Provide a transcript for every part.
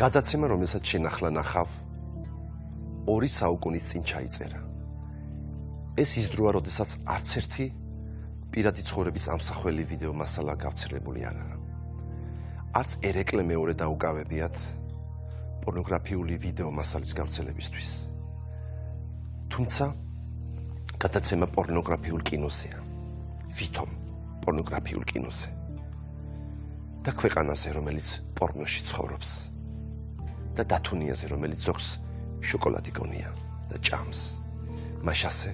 გადაცემა, რომელსაც შენ ახლა ნახავ, 2 საუკუნის წინ ჩაიწერა. ეს ის დროა, როდესაც არც ერთი პირადი ცხოვრების ამსახველი ვიდეო მასალა გავრცელებული არაა. არც ერეკლე მეორე დაუკავებიათ პორნოგრაფიული ვიდეო მასალის გავრცელებისთვის. თუმცა გადაცემა პორნოგრაფიულ კინოზეა. ვითომ პორნოგრაფიულ კინოზე. და ქვეყანაზე, რომელიც პორნოში ცხოვრობს. და დათუნიაზე, რომელიც ზოგს შოკოლადი გონია და ჭამს. მაშასე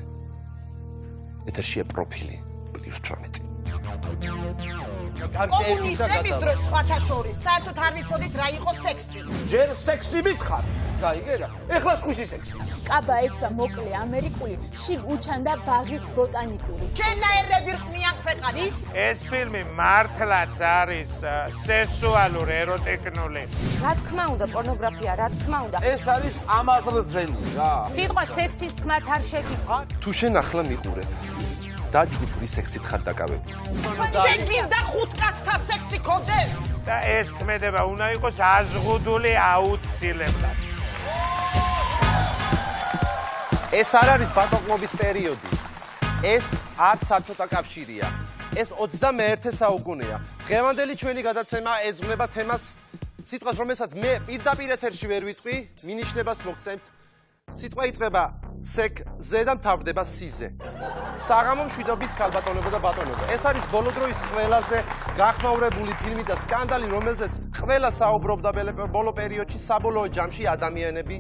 ეთერშია პროფილი +18. კომუნისტების დროს სხვათა შორის საერთოდ არ ვიცოდით რა იყო სექსი. ჯერ სექსი მითხარ. გაიგე? ეხლა სხვისი სექსი. კაბა ეცა მოკლე ამერიკული, შიგ უჩანდა ბაღი ბოტანიკური. ჩენაერები რყმიან ქვეყანას. ეს ფილმი მართლაც არის სექსუალური, ეროტიკული. რა თქმა უნდა, პორნოგრაფია, რა თქმა უნდა. ეს არის ამაზრზენი რა. სიტყვა სექსის თქმაც არ შეგიძლია. თუ შენ ახლა მიყურებ და ჯგუფური სექსით ხარ დაკავებული. შენ გინდა 5 კაცთა სექსი ქონდეს? და ეს ქმედება უნდა იყოს აზღუდული აუცილებლად. ეს არ არის ბატონყმობის პერიოდი. ეს არც საბჭოთა კავშირია. ეს 21 საუკუნეა. დღევანდელი ჩვენი გადაცემა ეძღვნება თემას, სიტყვას, რომელსაც მე პირდაპირ ეთერში ვერ ვიტყვი, მინიშნებას მოგცემთ. სიტყვა იწყება სექზე და მთავრდება სიზე. საღამო მშვიდობის ქალბატონებო და ბატონებო. ეს არის ბოლო დროის ყველაზე გახმაურებული ფილმი და სკანდალი, რომელზეც ყველა საუბრობდა ბოლო პერიოდში საბოლოო ჯამში ადამიანები,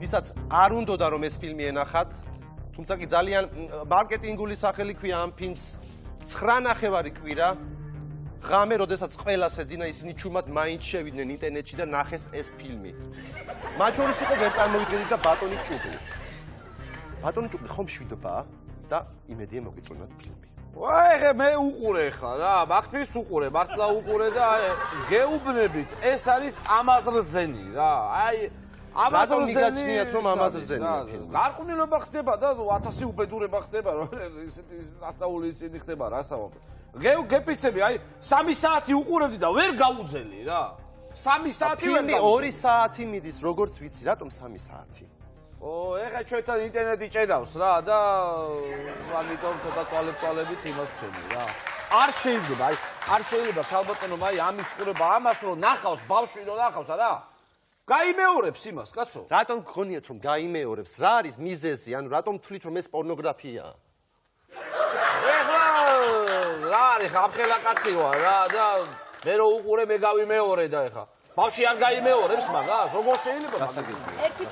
ვისაც არ უნდოდა რომ ეს ფილმი ენახათ, თუმცა კი ძალიან მარკეტინგული სახელი ქვია ამ ფილმს. 9.5 კვირა ღამე, როდესაც ყველას ეძინა, ისინი ჩუმად მაინც შევიდნენ ინტერნეტში და ნახეს ეს ფილმი. მათ შორის იყო ვერ წარმოვიდგენით და ბატონი ჭუბლი. ბატონი ჭუბლი ხომ მშვიდობაა და იმედია მოგიწონათ ფილმი. ვაი, მე უყურე ხა რა, მაგფის უყურე, მართლა უყურე და გეუბნებით, ეს არის ამაზრზენი რა. აი რატომ მიგაცნიათ რომ ამაზრზენია ფილმი? გარყვნილობა ხდება და 1000 უბედურება ხდება, რომ ისეთი ასაული ისინი ხდება რა საუბრო. გეპიცები, აი 3 საათი უყურებდი და ვერ გაუძელი რა. 3 საათი ვერ ფილმი 2 საათი მიდის, როგორც ვიცი, რატომ 3 საათი? ეხა ჩვენთან ინტერნეტი ჭედავს რა და ამიტომ ცოტა წვალებით იმას ხდება რა. არ შეიძლება, აი, არ შეიძლება ქალბატონო, აი ამის ყურება ამას რომ ნახავს, ბავშვი რომ ნახავს რა. გაიმეორებს იმას, კაცო. რატომ გქონიათ რომ გაიმეორებს? რა არის მიზეზი? ანუ რატომ თვლით რომ ეს პორნოგრაფიაა? ეხლა რა არის, ამხელა კაცი ვარ რა და მე რო უყურე მე გავიმეორე და ეხა ბავშვი არ გაიმეორებს მაგას, როგორ შეიძლება მაგას? ერთი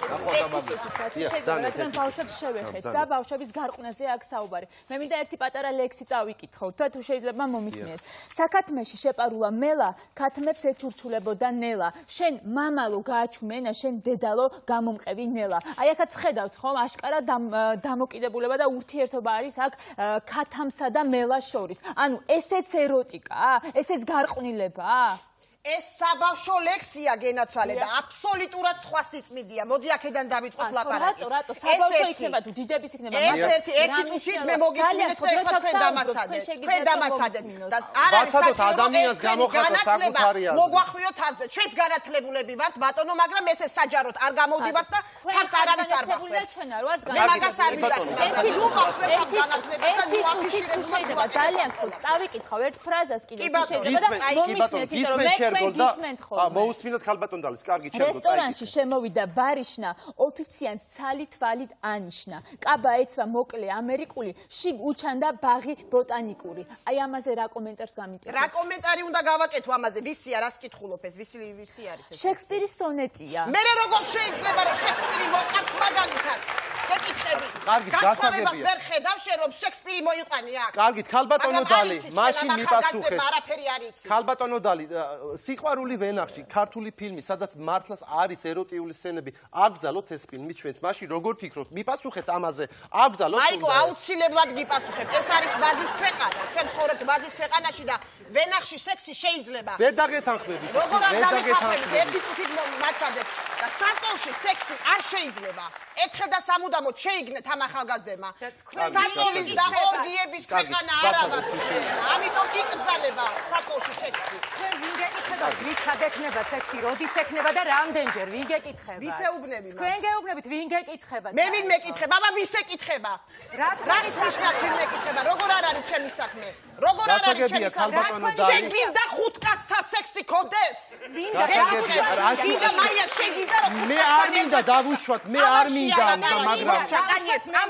შეიძლება ბავშვებს შევეხეთ და ბავშვების გარყვნაზე აქ საუბარი. მე მინდა ერთი პატარა ლექსი წავიკითხოთ და თუ შეიძლება მომისმინეთ. საქათმეში შეპარულა მელა, ქათმებს ეჩურჩულებოდა ნელა. შენ მამალო გააჩუმენა, შენ დედალო გამომყევი ნელა. აი აქაც ხედავთ ხომ, აშკარა დამოკიდებულება და ურთიერთობა არის აქ ქათამსა და მელას შორის. ანუ ესეც ეროტიკაა? ესეც გარყვნილებაა? ეს საბავშვო ლექსია გენაცვალე და აბსოლუტურად სხვა სიწმიდია. მოდი აქედან დავიწყოთ ლაპარაკი. რატო საბავშვო იქნება თუ დიდების იქნება? ეს ერთი წუთით მე მოგისმინეთ და ეხლა თქვენ დამაცადეთ. თქვენ დამაცადეთ და არ არის ადამიანს გამოხატა საკუთარი აზრი. მოგვახვიოთ თავზე. ჩვენც განათლებულები ვართ ბატონო, მაგრამ ეს საჯაროდ არ გამოვდივართ და თავს არავის არ ვახвერთ. ჩვენ არ ვართ მაგას არ ვიდაკი. ერთი უყავთ განათლებას და უაფიშირებთ. შეიძლება ძალიან ხო წავიკითხავ ერთ ფრაზას კიდე შეიძლება და მოусმინეთ, იმიტომ რომ მოусმინოთ ქალბატონდალის, კარგი, ჩემო. რესტორანში შემოვიდა ბარიშნა, ოფიციანტს ცალი-თვალით ანიშნა. კაბა ეცვა მოკლე ამერიკული, შიგ უჩანდა ბაღი ბოტანიკური. აი ამაზე რა კომენტარს გამიტეხეთ? რა კომენტარი უნდა გავაკეთო ამაზე? ვისი არას კითხულობ ეს? ვისი არის ეს? შექსპირის სონეტია. მე როგორ შეიძლება რომ შექსპირი მოყავს მაგალითად? გეკითხები. კარგი, გასაგებია. ვერ ხედავ შენ რომ შექსპირი მოიყვანი აქ. კარგი, ქალბატონო დალი, მაშინ მიპასუხეთ. არაფერი არ იცი. ქალბატონო დალი, სიყვარული ვენახში, ქართული ფილმი, სადაც მართლაც არის ეროტიული სცენები, აბძალოთ ეს ფილმი ჩვენც. მაშინ როგორ ფიქრობთ? მიპასუხეთ ამაზე. აბძალოთ. მაიკო, აუცილებლად გიპასუხებთ. ეს არის ვაზის ქვეყანა. ჩვენ ცხოვრობთ ვაზის ქვეყანაში და ვენახში სექსი შეიძლება. ვერ დაგეთანხმებით. როგორ არ დავეთანხმებით? ერთი წუთით მაცადეთ და სანტო სატოში სექსი არ შეიძლება. ერთხელ და სამუდამოდ შეიგნეთ ამ ახალგაზრდებმა. სატოვის და ორგიების ქვეყანა არა ვართ. ამიტომ იკრძალება სატოში სექსი. თქვენ ვინ გეკითხება რითად ექნება სექსი, როდის ექნება და რამდენჯერ ვინ გეკითხება? ვისეუბნები მაგ. თქვენ გეუბნებით ვინ გეკითხება? მე ვინ მეკითხება, აბა ვის ეკითხება? რა რას ნიშნავს ვინ მეკითხება? როგორ არ არის ჩემი საქმე? როგორ არ არის გასაგებია ჩემი საქმე? ქალბატონო დალი. შეგინდა ხუთ კაცთა სექსი ქონდეს? გასაგებია, გინდა მაია შეგინდა რომ მე არ მინდა დავუშვათ, მე არ მინდა, მაგრამ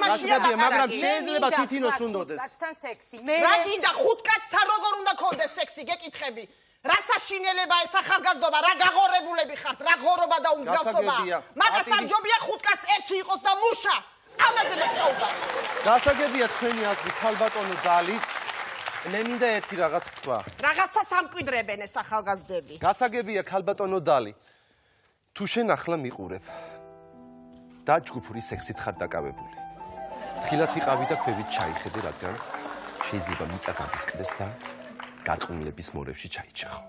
გასაგებია, მაგრამ შეიძლება თითინოს უნდოდეს. კაცთან სექსი. მე რა გინდა ხუთ კაცთან როგორ უნდა ქონდეს სექსი, გეკითხები? რა საშინელება ეს ახალგაზრდობა, რა გაღორებულები ხართ, რა ღორობა და უმსგავსობა. მაგას არ ჯობია ხუთ კაც ერთი იყოს და მუშა. ამაზე მეკსაუბარი. გასაგებია თქვენი აზრი ქალბატონო დალი. მე მინდა ერთი რაღაც თქვა. რაღაცას ამკვიდრებენ ეს ახალგაზრდები. გასაგებია ქალბატონო დალი. თუ შენ ახლა მიყურებ და ჯგუფური სექსით ხარ დაკავებული. თხილად იყავი და ქვევით ჩაიხედე, რადგან შეიძლება მიწა გაგისკდეს და გარყვნილების მორევში ჩაიჩახო.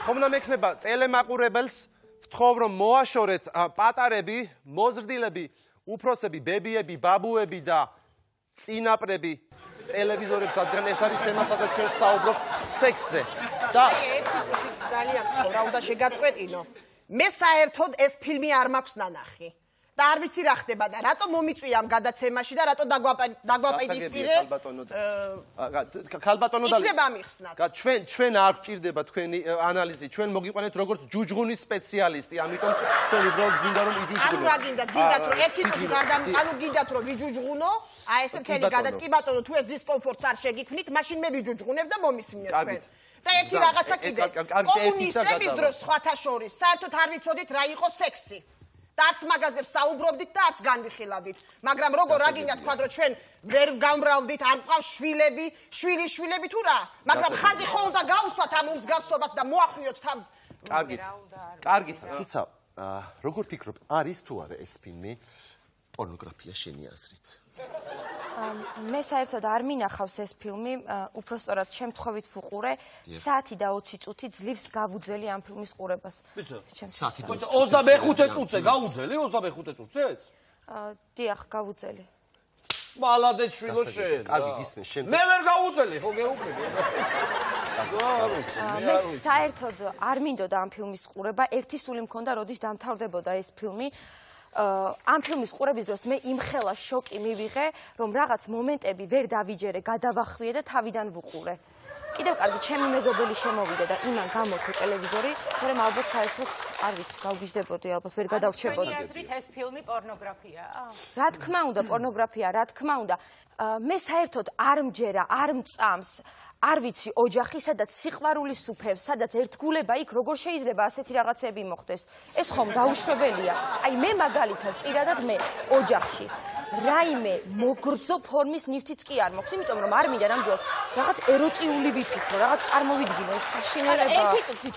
ხომ მექნება ტელემაყურებელს ვთხოვ რომ მოაშორეთ პატარები, მოზრდილები, უფროსები, ბებიები, ბაბუები და წინაპრები ტელევიზორებს, რადგან ეს არის თემა, სადაც ჩვენ საუბრობთ სექსზე. და ძალიან რა უნდა შეგაწყვეტინო. მე საერთოდ ეს ფილმი არ მაქვს ნანახი. და არ ვიცი რა ხდება და რატო მომიწვია ამ გადაცემაში და რატო დაგვაპედისპირე. ქალბატონო დალი. იქნება მიხსნათ. ჩვენ არ გვჭირდება თქვენი ანალიზი. ჩვენ მოგიყვანეთ როგორც ჯუჯღუნის სპეციალისტი, ამიტომ თქვენ უბრალოდ გინდა რომ იჯუჯღუნოთ. ანუ რა გინდათ, გინდათ რომ ერთი წუთი ანუ გინდათ რომ ვიჯუჯღუნო, აი ეს მთელი გადაცემა, კი ბატონო, თუ ეს დისკომფორტს არ შეგიქმნით, მაშინ მე ვიჯუჯღუნებ და მომისმინეთ თქვენ. და ერთი რაღაცა კიდე. კომუნისტების დროს სხვათა შორის საერთოდ არ ვიცოდით რა იყო სექსი. და არც მაგაზე საუბრობდით და არც განვიხილავდით. მაგრამ როგორ რა გინდა თქვა რომ ჩვენ ვერ გამრავლდით, არ მყავს შვილები, შვილიშვილები თუ რა? მაგრამ ხაზი ხოლმე გავუსვათ ამ უმსგავსობას და მოახვიოთ თავს. კარგი, ცუცა, როგორ ფიქრობ, არის თუ არა ეს ფილმი პორნოგრაფია შენი აზრით? მე საერთოდ არ მინახავს ეს ფილმი, უпростоრად შემთხვევით ვუყურე, საათი და 20 წუთი ძლივს გავუძელი ამ ფილმის ყურებას. საათი და 25 წუთზე გავუძელი 25 წუთზეც? დიახ, გავუძელი. მალადეც შვილო შენ. კარგი, გისმენ, შენ. მე ვერ გავუძელი, ხო გეუბნები? მე საერთოდ არ მინდოდა ამ ფილმის ყურება, ერთი სული მქონდა, როდის დამთავრდებოდა ეს ფილმი. ამ ფილმის ყურების დროს მე იმხელა შოკი მივიღე, რომ რაღაც მომენტები ვერ დავიჯერე, გადავახვიე და თავიდან ვუყურე. კიდევ კარგი, ჩემი მეზობელი შემოვიდა და იმან გამორთო ტელევიზორი, მაგრამ ალბათ საერთოდ არ ვიცი, გავგიჟდებოდი, ალბათ ვერ გადავრჩებოდი. ჩვენი აზრით ეს ფილმი პორნოგრაფიაა? რა თქმა უნდა, პორნოგრაფია, რა თქმა უნდა. მე საერთოდ არ მჯერა, არ მწამს. არ ვიცი ოჯახი, სადაც სიყვარულის სუფევს, სადაც ერთგულება იქ, როგორ შეიძლება ასეთი რაღაცები მოხდეს. ეს ხომ დაუშვებელია. აი მე მაგალითად პირადად მე ოჯახში რაიმე მოგრძო ფორმის ნივთიც კი არ მოხს, იმიტომ რომ არ მინდა ნამდვილად რაღაც ეროტიული ვიფიქრო, რაღაც წარმოვიდგინო, საშინელება. ერთი წუთით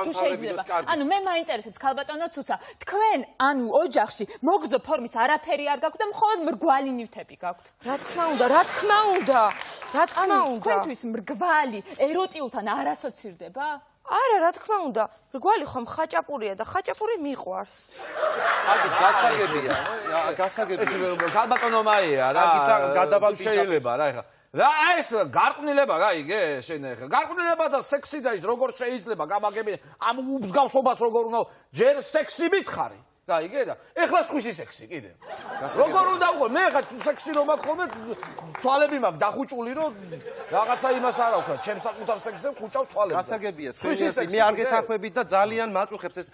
თუ შეიძლება. ანუ მე მაინტერესებს ქალბატონო ცუცა, თქვენ ანუ ოჯახში მოგრძო ფორმის არაფერი არ გაქვთ და მხოლოდ მრგვალი ნივთები გაქვთ. რა თქმა უნდა, რა თქმა უნდა. რა თქმა უნდა. თქვენთვის მრგვალი ეროტიულთან არ ასოცირდება? არა, რა თქმა უნდა. მრგვალი ხომ ხაჭაპურია და ხაჭაპური მიყვარს. კარგი, გასაგებია. გასაგებია. ქალბატონო მაია რა. შეიძლება რა ეხლა. რა ეს გარყვნილება რა იგე შენ ეხლა. გარყვნილება და სექსი და ის როგორ შეიძლება გამაგებინე ამ უმსგავსობას როგორ უნდა ჯერ სექსი მითხარი. გაიგე და ეხლა სხვისი სექსი კიდე. როგორ უნდა ვყო მე ხა სექსი რომ მაქვს ხოლმე თვალები მაქვს დახუჭული რომ რაღაცა იმას არა ვქნა ჩემს საკუთარ სექსზე ხუჭავ თვალებს. გასაგებია, მე არ გეთანხმებით და ძალიან მაწუხებს ეს.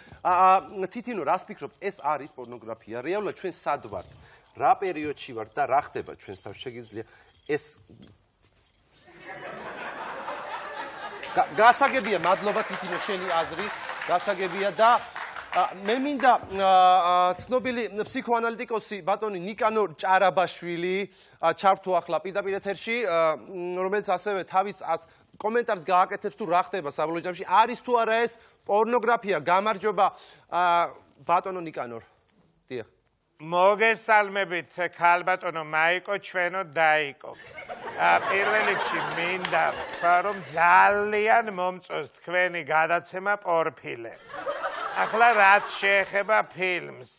თითინო, რას ფიქრობთ, ეს არის პორნოგრაფია? რეალურად ჩვენ სად ვართ? რა პერიოდში ვართ და რა ხდება ჩვენს თავს შეგიძლია ეს გასაგებია, მადლობა თითინო შენი აზრი, გასაგებია და მე მინდა ცნობილი ფსიქოანალიტიკოსი ბატონი ნიკანორ ჭარაბაშვილი ჩართო ახლა პირდაპირ ეთერში, რომელიც ასევე თავის კომენტარს გააკეთებს თუ რა ხდება საბოლოო ჯამში, არის თუ არა ეს პორნოგრაფია? გამარჯობა ბატონო ნიკანორ. დიახ. მოგესალმებით ქალბატონო მაიკო, ჩვენო დაიკო. პირველ რიგში მინდა ვთქვა, რომ ძალიან მომწონს თქვენი გადაცემა პორფილე. ახლა რაც შეეხება ფილმს.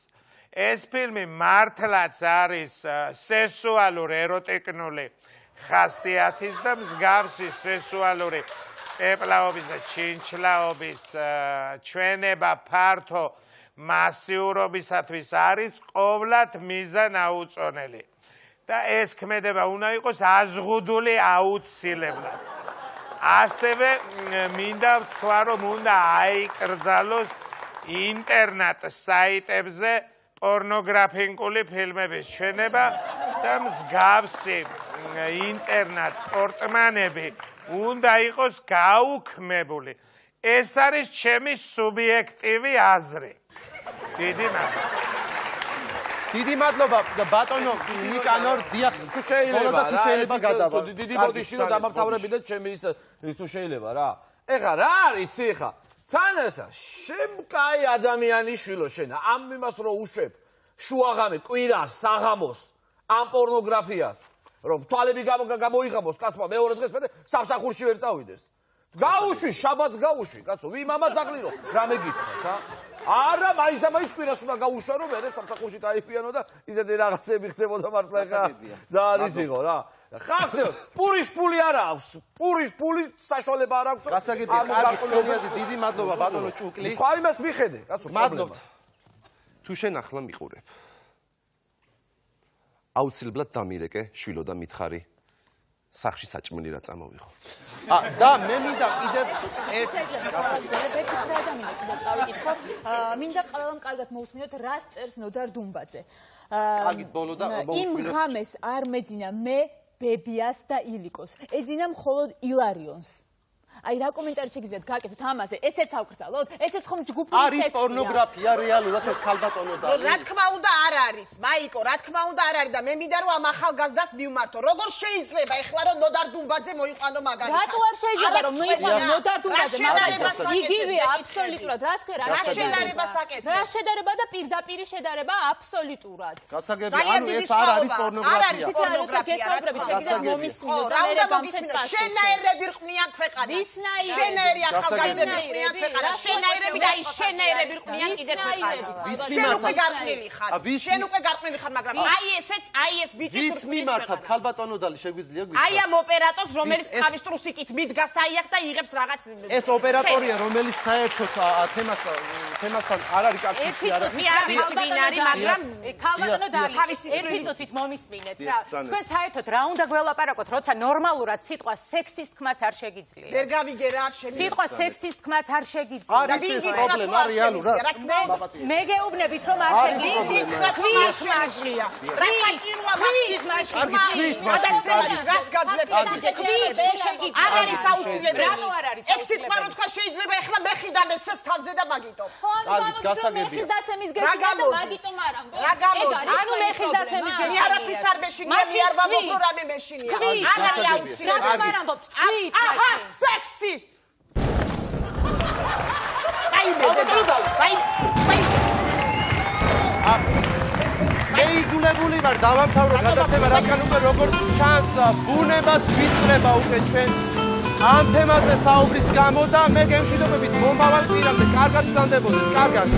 ეს ფილმი მართლაც არის სესუალურ ეროტიკნული ხასიათის და მსგავსი სესუალური პეპლაობის და ჩინჩლაობის ჩვენება ფართო მასიურობისათვის არის ყოვლად მიზანაუწონელი. და ეს ქმედება უნდა იყოს აზღუდული აუცილებლად. ასევე მინდა ვთქვა, რომ უნდა აიკრძალოს ინტერნეტ საიტებზე პორნოგრაფიული ფილმების ჩვენება და მსგავსი ინტერნეტ პორტმანები უნდა იყოს გაუქმებული. ეს არის ჩემი სუბიექტივი აზრი. დიდი მადლობა ბატონო ნიკანორ დიახ თუ შეიძლება თუ შეიძლება გადავა დიდი ბოდიში რომ დამამთავრებინეთ ჩემი ის თუ შეიძლება რა ეხა რა არის ეხა თან ესა შემკაი ადამიანი შვილო შენა ამ იმას რო უშვებ შუაღამე კვირას საღამოს ამ პორნოგრაფიას რომ თვალები გამოიღამოს კაცმა მეორე დღეს მე სამსახურში ვერ წავიდეს გაუშვი შაბათს გაუშვი კაცო ვი მამა ძაღლირო რა მეკითხას არა მაინც და მაინც კვირას უნდა გაუშვა რომ მე სამსახურში დაიფიანო და ისეთი რაღაცები ხდებოდა მართლა ეხა ძალიან ის იყო რა ხახზე პურის ფული არა აქვს პურის ფული საშუალება არ აქვს გასაგებია კარგი პროგრამაზე დიდი მადლობა ბატონო ჭუკლი სხვა იმას მიხედე კაცო მადლობა თუ შენ ახლა მიყურებ აუცილებლად დამირეკე შვილო და მითხარი სახში საჭმელი რა წამოვიღო. და მე მინდა კიდევ ეს მინდა ყველამ კარგად მოусმინოთ რას წერს ნოდარ დუმბაძე. კარგით ბოლო და იმ ღამეს არ მეძინა მე ბებიას და ილიკოს. ეძინა მხოლოდ ილარიონს. აი რა კომენტარი შეგიძლიათ გაკეთოთ ამაზე? ესეც ავკრძალოთ? ესეც ხომ ჯგუფური არის პორნოგრაფია რეალურად ეს ქალბატონო და რა თქმა უნდა არ არის მაიკო რა თქმა უნდა არ არის და მე მინდა რომ ამ ახალგაზრდას მივმართო როგორ შეიძლება ეხლა რომ ნოდარ დუმბაძე მოიყვანო მაგალითად რატო არ შეიძლება რომ მოიყვანო ნოდარ დუმბაძე მაგალითად იგივე აბსოლუტურად რა თქვენ რა შედარება საკეთე რა შედარება და პირდაპირ შედარება აბსოლუტურად გასაგებია ანუ ეს არ არის პორნოგრაფია გესაუბრებით შეგიძლიათ მომისმინოთ რა უნდა მოგისმინოთ შენაერები რყმიან ქვეყანას შენაერი ახალგაზრდები რყმიან ქვეყანას შენაერები და ის შენაერები რყმიან კიდევ ქვეყანას შენ უკვე გარყნილი ხარ შენ უკვე გარყნილი ხარ მაგრამ აი ეს ბიჭი ვის მიმართად ქალბატონო დალი შეგვიძლია აი ამ ოპერატორს რომელიც თავის ტრუსიკით მიდგას აიაკ და იღებს რაღაც ეს ოპერატორია რომელიც საერთოდ თემასთან არ არის კავშირში არა მე არ ვიცი ვინ არის მაგრამ ქალბატონო დალი ერთი წუთით მომისმინეთ რა თქვენ საერთოდ რა უნდა გველაპარაკოთ როცა ნორმალურად სიტყვა სექსის თქმაც არ შეგიძლია ვერ გავიგე რა არ შემიძლია სიტყვა სექსის თქმაც არ შეგიძლია არის ეს პრობლემა რეალურად მე გეუბნებით რომ არ შეგიძლია ქვის მაშია რა საკიროა მაქსიმალიზმაში რას გაძლევთ არ არის აუცილებელი რატო არ არის ეგ სიტყვა რო თქვა შეიძლება ეხლა მეხი და მეცეს თავზე და მაგიტო კარგი გასაგებია რა გამოდის რა გამოდის ანუ მეხის დაცემის მე არაფრის არ მეშინია მე არ ვამბობ რომ რამე მეშინია არ არის აუცილებელი რატომ არ ამბობთ თქვით აჰა სექსი მეიძულებული ვარ დავამთავრო გადაცემა რადგან უკვე როგორც ჩანს ბუნებაც გვიწრება უკვე ჩვენ ამ თემაზე საუბრის გამო და მე გემშვიდობებით მომავალ კვირამდე კარგად ვსანდებოდეთ კარგად